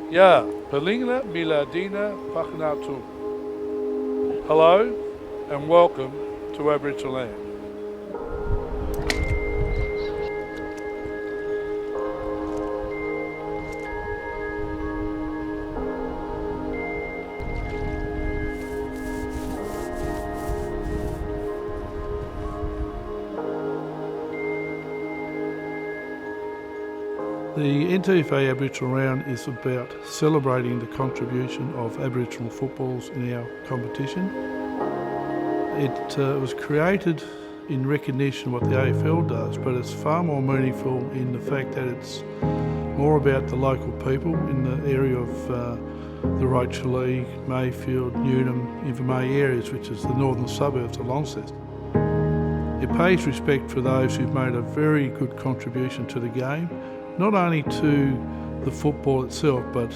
Ya, Pelingla Miladina Pakanatu. Hello and welcome to Aboriginal land. The NTFA Aboriginal Round is about celebrating the contribution of Aboriginal footballs in our competition. It was created in recognition of what the AFL does, but it's far more meaningful in the fact that it's more about the local people in the area of the Rocherlea, Mayfield, Newton, Invermay areas, which is the northern suburbs of Launceston. It pays respect for those who've made a very good contribution to the game, not only to the football itself, but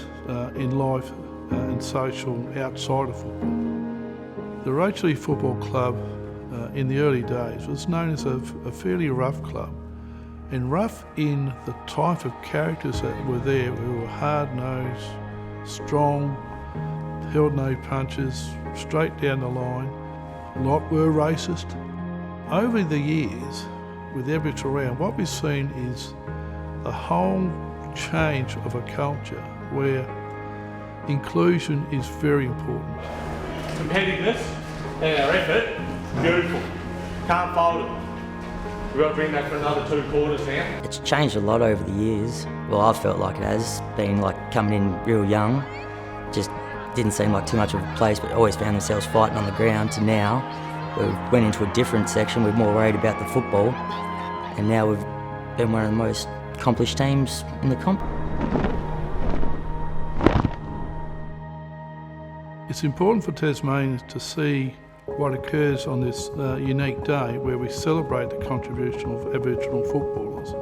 in life and social outside of football. The Rocherlea Football Club in the early days was known as a fairly rough club, and rough in the type of characters that were there, who were hard-nosed, strong, held no punches, straight down the line. A lot were racist. Over the years, with the Aboriginal Round, what we've seen is the whole change of a culture where inclusion is very important. Competitiveness and our effort, beautiful. Can't fold it. We've got to bring that for another 2 quarters now. It's changed a lot over the years. Well, I felt like it has, been like coming in real young. Just didn't seem like too much of a place, but always found themselves fighting on the ground, to now we went into a different section. We're more worried about the football, and now we've been one of the most accomplished teams in the comp. It's important for Tasmanians to see what occurs on this unique day where we celebrate the contribution of Aboriginal footballers,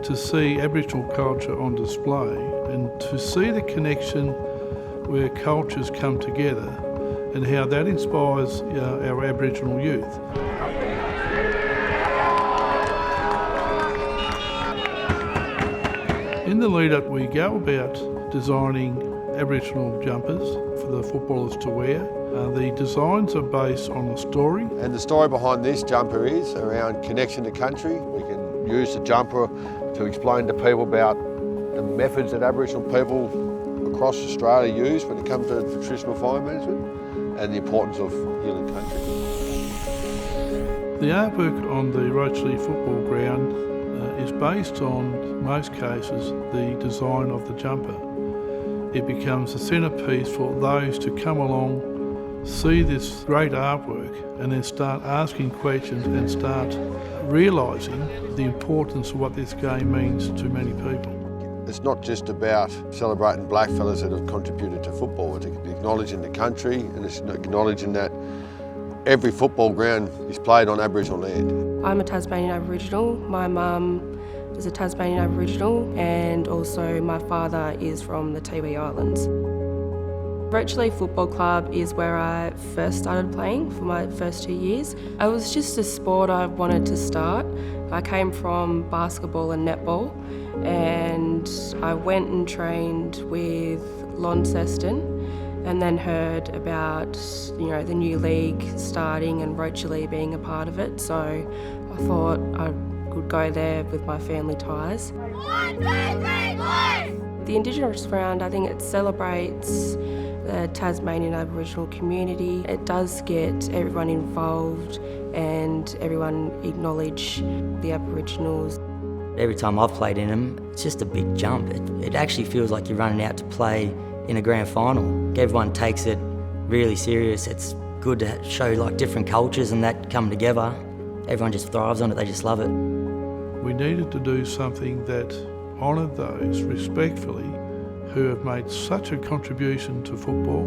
to see Aboriginal culture on display and to see the connection where cultures come together and how that inspires our Aboriginal youth. In the lead up, we go about designing Aboriginal jumpers for the footballers to wear. The designs are based on a story. And the story behind this jumper is around connection to country. We can use the jumper to explain to people about the methods that Aboriginal people across Australia use when it comes to traditional fire management and the importance of healing country. The artwork on the Rocherlea Football Ground is based on, most cases, the design of the jumper. It becomes a centrepiece for those to come along, see this great artwork and then start asking questions and start realising the importance of what this game means to many people. It's not just about celebrating blackfellas that have contributed to football. It's acknowledging the country and it's acknowledging that every football ground is played on Aboriginal land. I'm a Tasmanian Aboriginal. My mum is a Tasmanian Aboriginal, and also my father is from the Tiwi Islands. Rocherlea Football Club is where I first started playing for my first 2 years. It was just a sport I wanted to start. I came from basketball and netball, and I went and trained with Launceston, and then heard about, the new league starting and Rocherlea being a part of it. So I thought I would go there with my family ties. 1, 2, 3, boys! The Indigenous Round, I think it celebrates the Tasmanian Aboriginal community. It does get everyone involved and everyone acknowledge the Aboriginals. Every time I've played in them, it's just a big jump. It actually feels like you're running out to play in a grand final. Everyone takes it really serious. It's good to show like different cultures and that come together. Everyone just thrives on it, they just love it. We needed to do something that honoured those respectfully who have made such a contribution to football,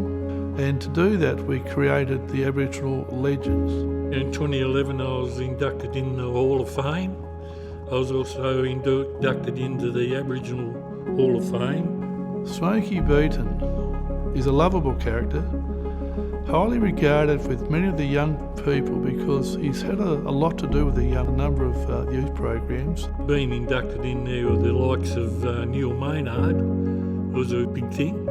and to do that we created the Aboriginal Legends. In 2011 I was inducted in the Hall of Fame. I was also inducted into the Aboriginal Hall of Fame. Smokey Beaton is a lovable character, highly regarded with many of the young people because he's had a lot to do with a number of youth programs. Being inducted in there with the likes of Neil Maynard, was a big thing.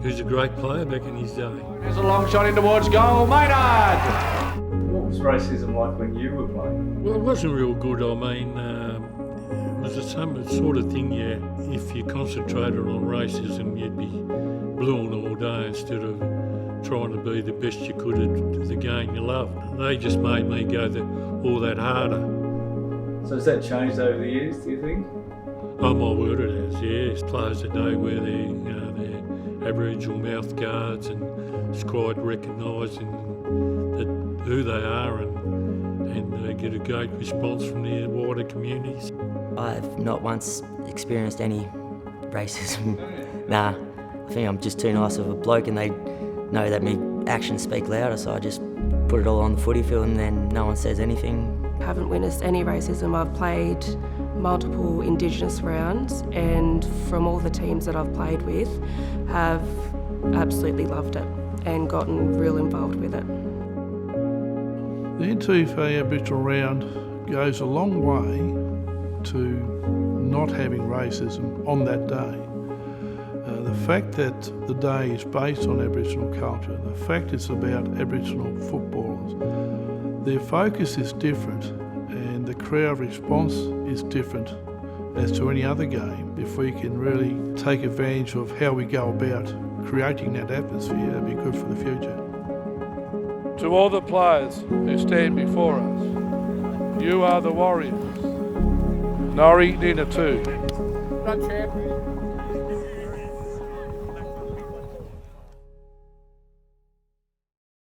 He was a great player back in his day. There's a long shot in towards goal, Maynard! What was racism like when you were playing? Well, it wasn't real good. I mean, it was the same sort of thing, yeah. If you concentrated on racism, you'd be blue all day instead of trying to be the best you could at the game you loved. They just made me go all that harder. So has that changed over the years, do you think? Oh my word, it has, yes. Players today wear their Aboriginal mouth guards, and it's quite recognising who they are, and they get a great response from the wider communities. I've not once experienced any racism. Nah, I think I'm just too nice of a bloke, and they know that my actions speak louder, so I just put it all on the footy field and then no one says anything. I haven't witnessed any racism. I've played multiple Indigenous rounds, and from all the teams that I've played with, have absolutely loved it and gotten real involved with it. The NTFA Aboriginal Round goes a long way to not having racism on that day. The fact that the day is based on Aboriginal culture, the fact it's about Aboriginal footballers, their focus is different and the crowd response is different as to any other game. If we can really take advantage of how we go about creating that atmosphere, that'd be good for the future. To all the players who stand before us, you are the warriors. Nori Nina too. Run, champ.